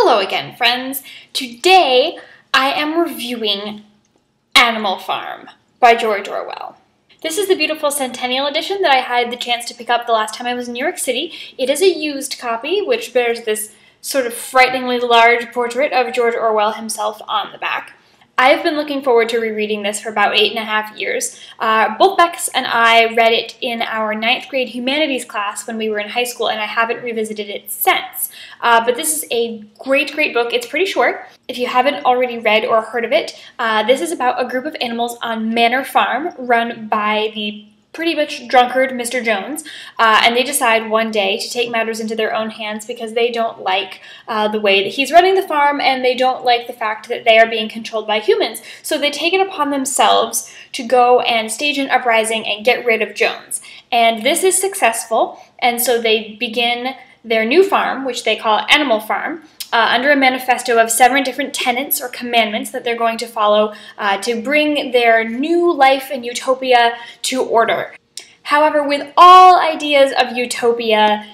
Hello again, friends. Today I am reviewing Animal Farm by George Orwell. This is the beautiful Centennial edition that I had the chance to pick up the last time I was in New York City. It is a used copy, which bears this sort of frighteningly large portrait of George Orwell himself on the back. I've been looking forward to rereading this for about 8.5 years. Both Bex and I read it in our 9th grade humanities class when we were in high school, and I haven't revisited it since. But this is a great, great book. It's pretty short. If you haven't already read or heard of it, this is about a group of animals on Manor Farm run by the pretty much drunkard Mr. Jones, and they decide one day to take matters into their own hands because they don't like the way that he's running the farm, and they don't like the fact that they are being controlled by humans. So they take it upon themselves to go and stage an uprising and get rid of Jones. And this is successful, and so they begin their new farm, which they call Animal Farm, under a manifesto of 7 different tenets or commandments that they're going to follow to bring their new life and utopia to order. However, with all ideas of utopia,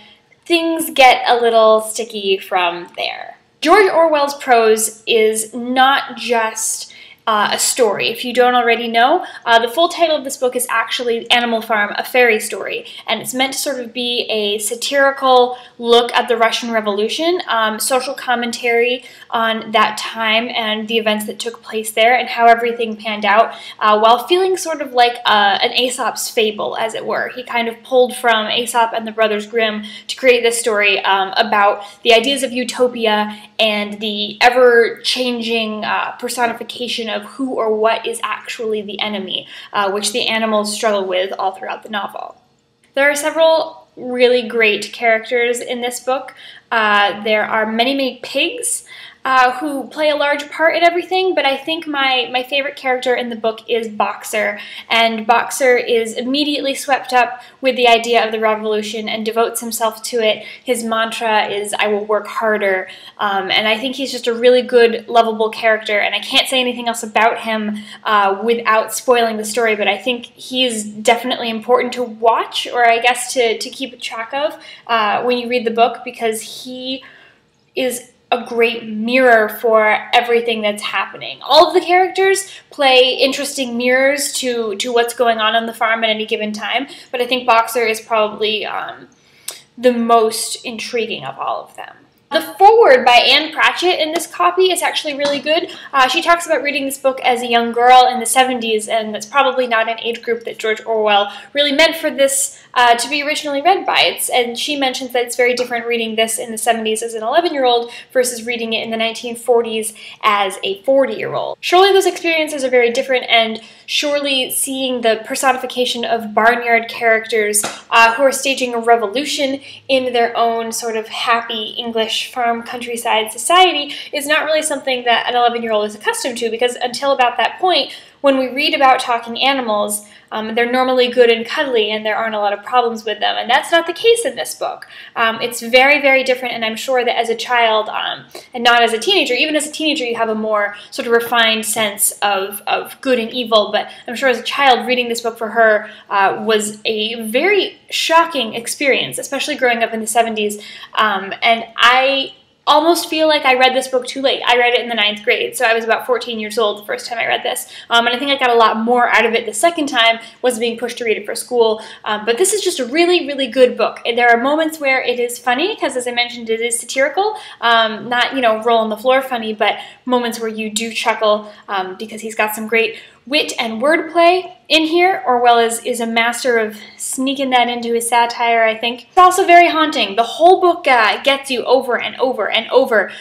things get a little sticky from there. George Orwell's prose is not just a story. If you don't already know, the full title of this book is actually Animal Farm, A Fairy Story, and it's meant to sort of be a satirical look at the Russian Revolution, social commentary on that time and the events that took place there and how everything panned out, while feeling sort of like an Aesop's fable, as it were. He kind of pulled from Aesop and the Brothers Grimm to create this story about the ideas of utopia and the ever-changing personification of who or what is actually the enemy, which the animals struggle with all throughout the novel. There are several really great characters in this book. There are many pigs who play a large part in everything, but I think my favorite character in the book is Boxer, and Boxer is immediately swept up with the idea of the revolution and devotes himself to it. His mantra is, "I will work harder," and I think he's just a really good, lovable character, and I can't say anything else about him without spoiling the story, but I think he's definitely important to watch, or I guess to keep track of when you read the book, because he is a great mirror for everything that's happening. All of the characters play interesting mirrors to what's going on the farm at any given time, but I think Boxer is probably the most intriguing of all of them. The foreword by Anne Pratchett in this copy is actually really good. She talks about reading this book as a young girl in the 70s, and that's probably not an age group that George Orwell really meant for this to be originally read by. And she mentions that it's very different reading this in the 70s as an 11-year-old versus reading it in the 1940s as a 40-year-old. Surely those experiences are very different, and surely seeing the personification of barnyard characters who are staging a revolution in their own sort of happy English farm countryside society is not really something that an 11-year-old is accustomed to, because until about that point, when we read about talking animals, they're normally good and cuddly and there aren't a lot of problems with them, and that's not the case in this book. It's very different, and I'm sure that as a child, and not as a teenager, even as a teenager you have a more sort of refined sense of good and evil, but I'm sure as a child reading this book for her was a very shocking experience, especially growing up in the 70s, and I almost feel like I read this book too late. I read it in the 9th grade, so I was about 14 years old the first time I read this, and I think I got a lot more out of it the second time, was being pushed to read it for school, but this is just a really good book. And there are moments where it is funny, because as I mentioned, it is satirical, not, you know, roll on the floor funny, but moments where you do chuckle, because he's got some great wit and wordplay in here. Orwell is a master of sneaking that into his satire, I think. It's also very haunting. The whole book gets you over and over and over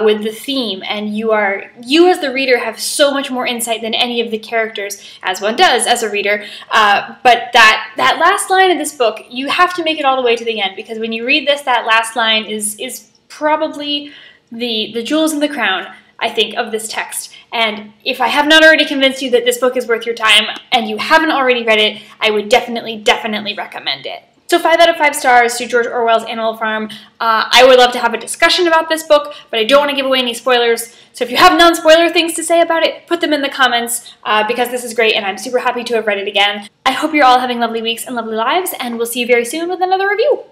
with the theme, and you as the reader have so much more insight than any of the characters, as one does as a reader. But that last line of this book, you have to make it all the way to the end, because when you read this, that last line is probably the jewels in the crown, I think, of this text. And if I have not already convinced you that this book is worth your time and you haven't already read it, I would definitely recommend it. So 5 out of 5 stars to George Orwell's Animal Farm. I would love to have a discussion about this book, but I don't want to give away any spoilers. So if you have non-spoiler things to say about it, put them in the comments, because this is great and I'm super happy to have read it again. I hope you're all having lovely weeks and lovely lives, and we'll see you very soon with another review.